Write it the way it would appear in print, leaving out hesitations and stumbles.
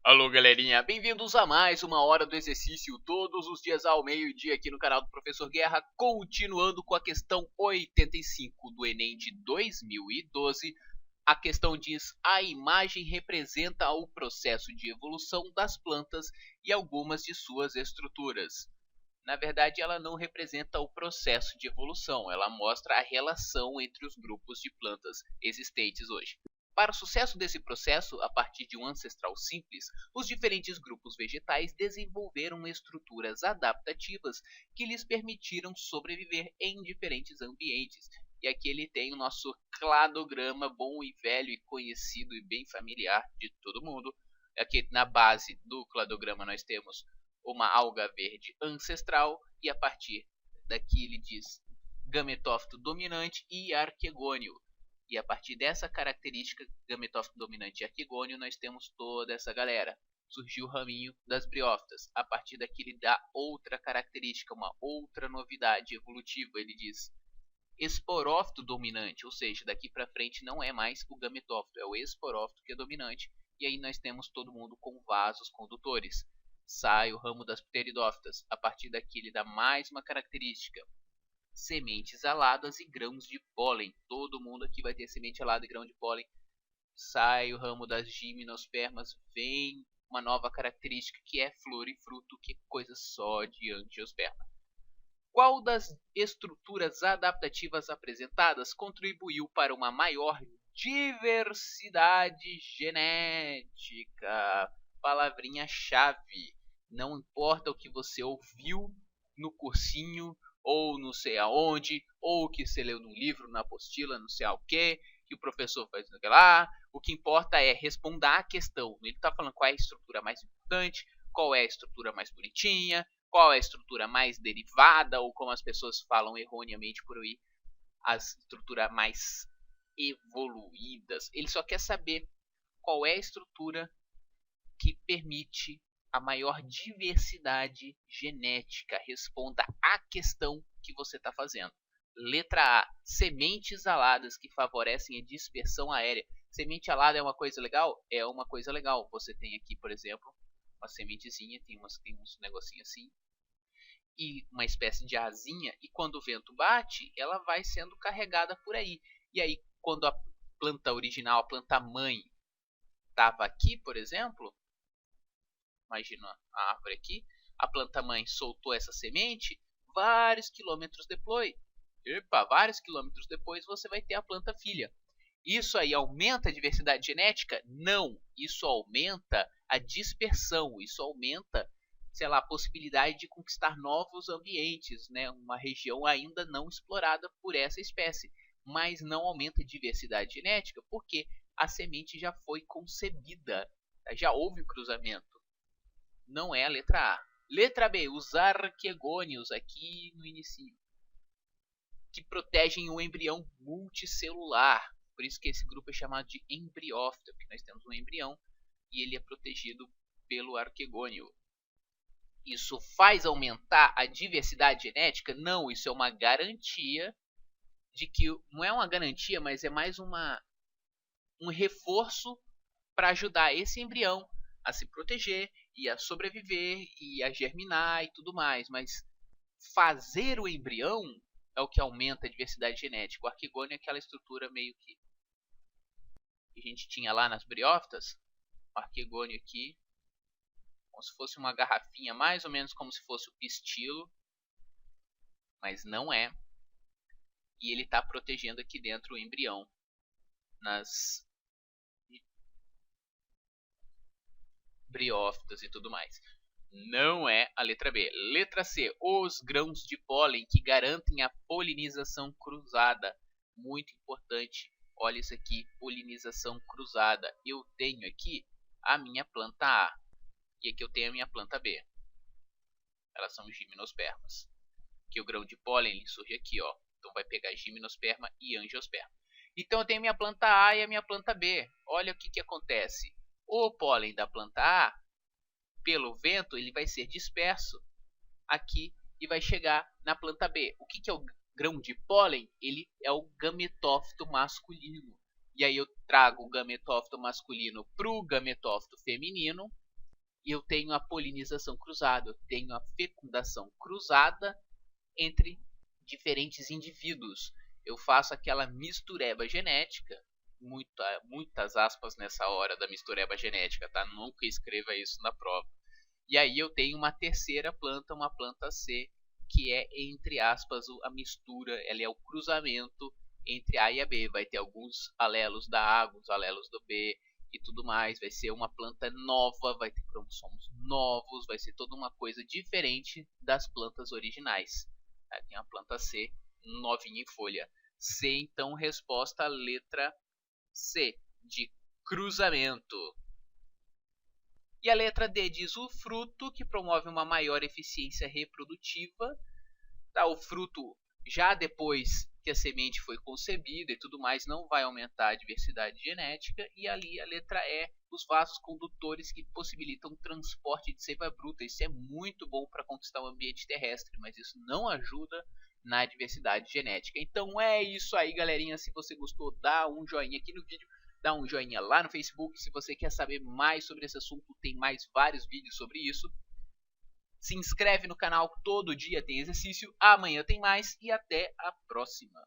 Alô, galerinha, bem-vindos a mais uma hora do exercício, todos os dias ao meio-dia aqui no canal do Professor Guerra, continuando com a questão 85 do Enem de 2012. A questão diz: a imagem representa o processo de evolução das plantas e algumas de suas estruturas. Na verdade, ela não representa o processo de evolução, ela mostra a relação entre os grupos de plantas existentes hoje. Para o sucesso desse processo, a partir de um ancestral simples, os diferentes grupos vegetais desenvolveram estruturas adaptativas que lhes permitiram sobreviver em diferentes ambientes. E aqui ele tem o nosso cladograma bom e velho e conhecido e bem familiar de todo mundo. Aqui na base do cladograma nós temos uma alga verde ancestral e a partir daqui ele diz gametófito dominante e arquegônio. E a partir dessa característica gametófito dominante e arquegônio nós temos toda essa galera. Surgiu o raminho das briófitas. A partir daqui ele dá outra característica, uma outra novidade evolutiva. Ele diz esporófito dominante, ou seja, daqui para frente não é mais o gametófito, é o esporófito que é dominante. E aí nós temos todo mundo com vasos condutores. Sai o ramo das pteridófitas. A partir daqui ele dá mais uma característica: sementes aladas e grãos de pólen. Todo mundo aqui vai ter semente alada e grão de pólen. Sai o ramo das gimnospermas, vem uma nova característica que é flor e fruto, que é coisa só de angiosperma. Qual das estruturas adaptativas apresentadas contribuiu para uma maior diversidade genética? Palavrinha-chave. Não importa o que você ouviu no cursinho, ou não sei aonde, ou que você leu num livro, na apostila, não sei o que o professor faz lá. O que importa é responder a questão. Ele está falando qual é a estrutura mais importante, qual é a estrutura mais bonitinha, qual é a estrutura mais derivada, ou como as pessoas falam erroneamente por aí, as estruturas mais evoluídas. Ele só quer saber qual é a estrutura que permite a maior diversidade genética. Responda a questão que você está fazendo. Letra A. Sementes aladas que favorecem a dispersão aérea. Semente alada é uma coisa legal? É uma coisa legal. Você tem aqui, por exemplo, uma sementezinha, tem uns negocinhos assim, e uma espécie de asinha, e quando o vento bate, ela vai sendo carregada por aí. E aí, quando a planta original, a planta mãe, estava aqui, por exemplo, imagina a árvore aqui, a planta mãe soltou essa semente, vários quilômetros depois, você vai ter a planta filha. Isso aí aumenta a diversidade genética? Não, isso aumenta a dispersão, isso aumenta, sei lá, a possibilidade de conquistar novos ambientes, né? Uma região ainda não explorada por essa espécie, mas não aumenta a diversidade genética porque a semente já foi concebida, já houve o cruzamento. Não é a letra A. Letra B, os arquegônios aqui no início, que protegem o embrião multicelular. Por isso que esse grupo é chamado de embriófita, porque nós temos um embrião e ele é protegido pelo arquegônio. Isso faz aumentar a diversidade genética? Não, isso é uma garantia de que, não é uma garantia, mas é mais um reforço para ajudar esse embrião a se proteger e a sobreviver e a germinar e tudo mais. Mas fazer o embrião é o que aumenta a diversidade genética. O arquegônio é aquela estrutura meio que a gente tinha lá nas briófitas. O arquegônio aqui, como se fosse uma garrafinha, mais ou menos como se fosse o pistilo, mas não é. E ele está protegendo aqui dentro o embrião nas briófitas e tudo mais. Não é a letra B. Letra C, os grãos de pólen que garantem a polinização cruzada. Muito importante. Olha isso aqui, polinização cruzada. Eu tenho aqui a minha planta A e aqui eu tenho a minha planta B. Elas são gimnospermas. Que o grão de pólen ele surge aqui, ó. Então vai pegar gimnosperma e angiosperma. Então eu tenho a minha planta A e a minha planta B. Olha o que acontece. O pólen da planta A, pelo vento, ele vai ser disperso aqui e vai chegar na planta B. O que é o grão de pólen? Ele é o gametófito masculino. E aí eu trago o gametófito masculino para o gametófito feminino e eu tenho a polinização cruzada, eu tenho a fecundação cruzada entre diferentes indivíduos. Eu faço aquela mistureba genética, muitas aspas nessa hora da mistureba genética, tá? Nunca escreva isso na prova. E aí eu tenho uma terceira planta, uma planta C, que é, entre aspas, a mistura, ela é o cruzamento entre A e a B. Vai ter alguns alelos da A, alguns alelos do B e tudo mais. Vai ser uma planta nova, vai ter cromossomos novos, vai ser toda uma coisa diferente das plantas originais. Tem a planta C, novinha em folha. C, então, resposta à letra C, de cruzamento. E a letra D diz o fruto, que promove uma maior eficiência reprodutiva. Tá, o fruto, já depois que a semente foi concebida e tudo mais, não vai aumentar a diversidade genética. E ali a letra E, os vasos condutores que possibilitam o transporte de seiva bruta. Isso é muito bom para conquistar o ambiente terrestre, mas isso não ajuda na diversidade genética. Então é isso aí, galerinha. Se você gostou, dá um joinha aqui no vídeo. Dá um joinha lá no Facebook. Se você quer saber mais sobre esse assunto, tem mais vários vídeos sobre isso. Se inscreve no canal, todo dia tem exercício. Amanhã tem mais e até a próxima.